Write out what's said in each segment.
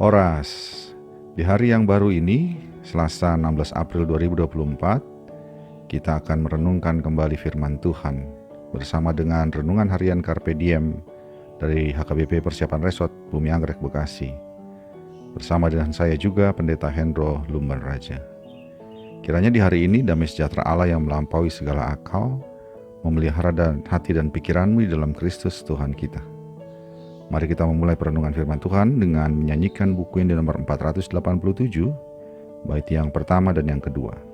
Horas, di hari yang baru ini, Selasa 16 April 2024, kita akan merenungkan kembali firman Tuhan bersama dengan Renungan Harian Carpe Diem dari HKBP Persiapan Resort Bumi Anggrek Bekasi. Bersama dengan saya juga Pendeta Hendro Lumban Raja. Kiranya di hari ini damai sejahtera Allah yang melampaui segala akal, memelihara hati dan pikiranmu di dalam Kristus Tuhan kita. Mari kita memulai perenungan firman Tuhan dengan menyanyikan buku yang di nomor 487, bait yang pertama dan yang kedua.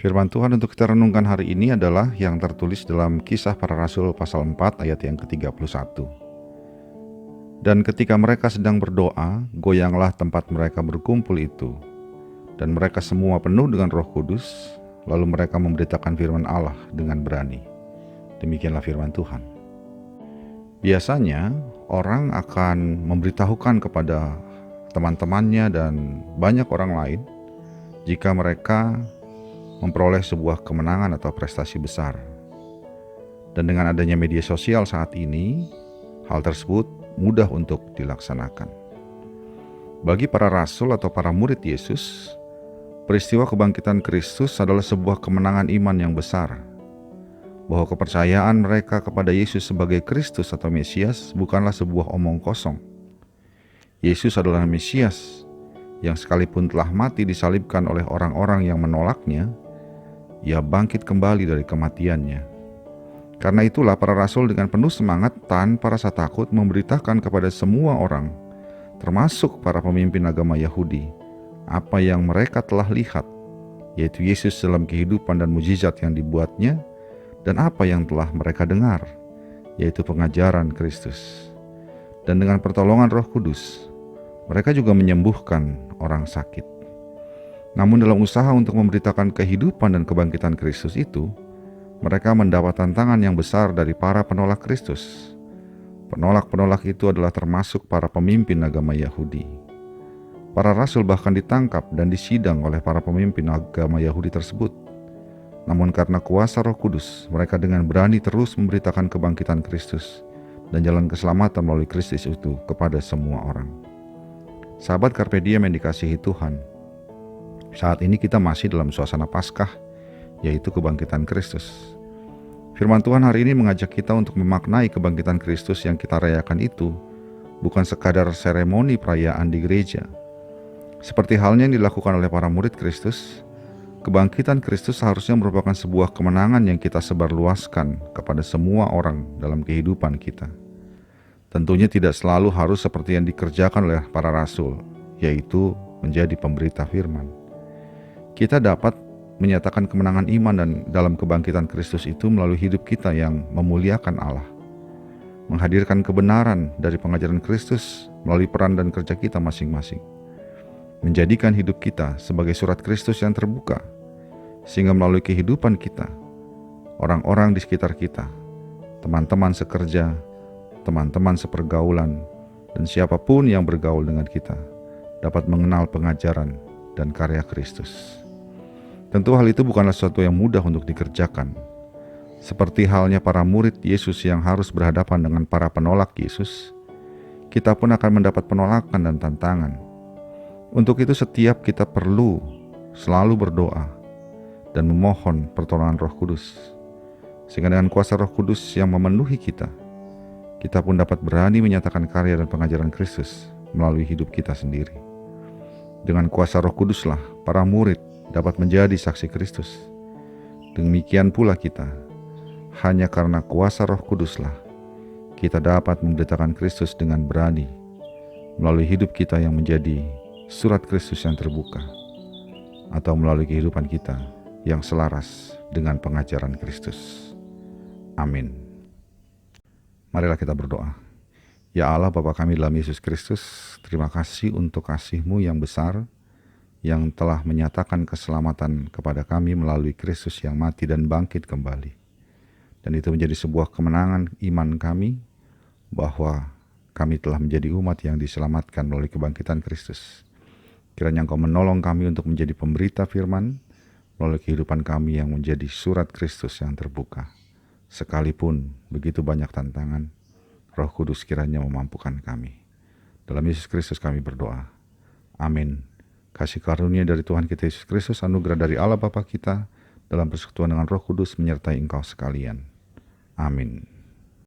Firman Tuhan untuk kita renungkan hari ini adalah yang tertulis dalam Kisah Para Rasul pasal 4 ayat yang ke-31. Dan ketika mereka sedang berdoa, goyanglah tempat mereka berkumpul itu, dan mereka semua penuh dengan Roh Kudus, lalu mereka memberitakan firman Allah dengan berani. Demikianlah firman Tuhan. Biasanya orang akan memberitahukan kepada teman-temannya dan banyak orang lain jika mereka memperoleh sebuah kemenangan atau prestasi besar. Dan dengan adanya media sosial saat ini, hal tersebut mudah untuk dilaksanakan. Bagi para rasul atau para murid Yesus, peristiwa kebangkitan Kristus adalah sebuah kemenangan iman yang besar. Bahwa kepercayaan mereka kepada Yesus sebagai Kristus atau Mesias bukanlah sebuah omong kosong. Yesus adalah Mesias yang sekalipun telah mati disalibkan oleh orang-orang yang menolaknya, ia bangkit kembali dari kematiannya. Karena itulah para rasul dengan penuh semangat tanpa rasa takut memberitakan kepada semua orang, termasuk para pemimpin agama Yahudi, apa yang mereka telah lihat, yaitu Yesus dalam kehidupan dan mujizat yang dibuatnya, dan apa yang telah mereka dengar, yaitu pengajaran Kristus. Dan dengan pertolongan Roh Kudus, mereka juga menyembuhkan orang sakit. Namun dalam usaha untuk memberitakan kehidupan dan kebangkitan Kristus itu, mereka mendapat tantangan yang besar dari para penolak Kristus. Penolak-penolak itu adalah termasuk para pemimpin agama Yahudi. Para rasul bahkan ditangkap dan disidang oleh para pemimpin agama Yahudi tersebut. Namun karena kuasa Roh Kudus, mereka dengan berani terus memberitakan kebangkitan Kristus dan jalan keselamatan melalui Kristus itu kepada semua orang. Sahabat Carpe Diem yang dikasihi Tuhan, saat ini kita masih dalam suasana Paskah, yaitu kebangkitan Kristus. Firman Tuhan hari ini mengajak kita untuk memaknai kebangkitan Kristus yang kita rayakan itu bukan sekadar seremoni perayaan di gereja. Seperti halnya yang dilakukan oleh para murid Kristus, kebangkitan Kristus seharusnya merupakan sebuah kemenangan yang kita sebarluaskan kepada semua orang dalam kehidupan kita. Tentunya tidak selalu harus seperti yang dikerjakan oleh para rasul, yaitu menjadi pemberita firman. Kita dapat menyatakan kemenangan iman dan dalam kebangkitan Kristus itu melalui hidup kita yang memuliakan Allah, menghadirkan kebenaran dari pengajaran Kristus melalui peran dan kerja kita masing-masing, menjadikan hidup kita sebagai surat Kristus yang terbuka, sehingga melalui kehidupan kita, orang-orang di sekitar kita, teman-teman sekerja, teman-teman sepergaulan, dan siapapun yang bergaul dengan kita, dapat mengenal pengajaran dan karya Kristus. Tentu hal itu bukanlah sesuatu yang mudah untuk dikerjakan. Seperti halnya para murid Yesus yang harus berhadapan dengan para penolak Yesus, kita pun akan mendapat penolakan dan tantangan. Untuk itu setiap kita perlu selalu berdoa dan memohon pertolongan Roh Kudus, sehingga dengan kuasa Roh Kudus yang memenuhi kita, kita pun dapat berani menyatakan karya dan pengajaran Kristus melalui hidup kita sendiri. Dengan kuasa Roh Kuduslah para murid dapat menjadi saksi Kristus. Demikian pula kita, hanya karena kuasa Roh Kuduslah kita dapat memberitakan Kristus dengan berani melalui hidup kita yang menjadi surat Kristus yang terbuka, atau melalui kehidupan kita yang selaras dengan pengajaran Kristus. Amin. Marilah kita berdoa. Ya Allah Bapa kami dalam Yesus Kristus, terima kasih untuk kasih-Mu yang besar, yang telah menyatakan keselamatan kepada kami melalui Kristus yang mati dan bangkit kembali. Dan itu menjadi sebuah kemenangan iman kami, bahwa kami telah menjadi umat yang diselamatkan melalui kebangkitan Kristus. Kiranya Engkau menolong kami untuk menjadi pemberita firman, melalui kehidupan kami yang menjadi surat Kristus yang terbuka. Sekalipun begitu banyak tantangan, Roh Kudus kiranya memampukan kami. Dalam Yesus Kristus kami berdoa. Amin. Kasih karunia dari Tuhan kita Yesus Kristus, anugerah dari Allah Bapa kita, dalam persekutuan dengan Roh Kudus menyertai engkau sekalian. Amin.